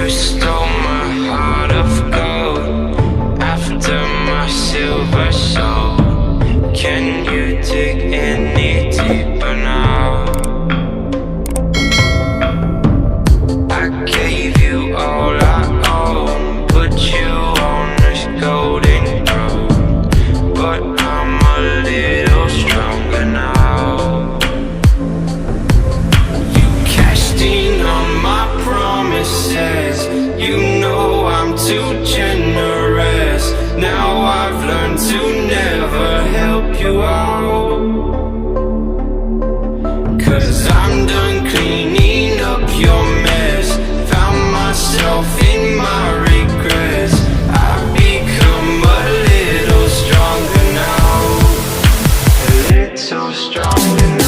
You stole my heart of gold after my silver soul. Can you dig any deeper now? I gave you all I own, put you on this golden throne, but I'm a little stronger now. You cashed in on my promises, you know I'm too generous. Now I've learned to never help you out, 'cause I'm done cleaning up your mess. Found myself in my regrets. I've become a little stronger now, a little stronger now.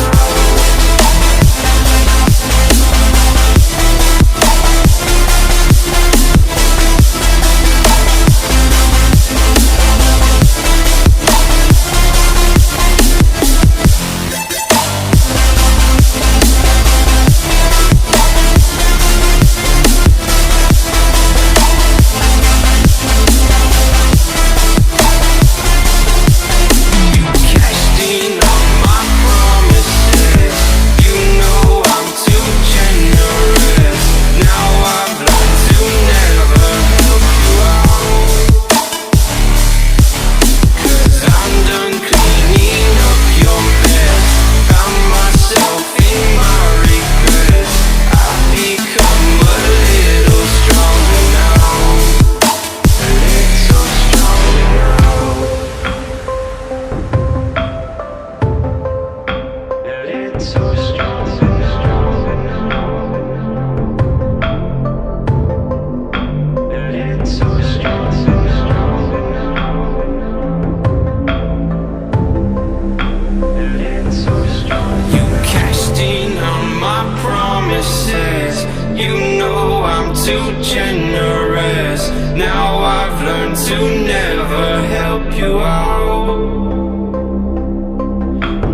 You know I'm too generous. Now I've learned to never help you out,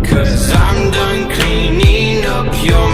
'cause I'm done cleaning up your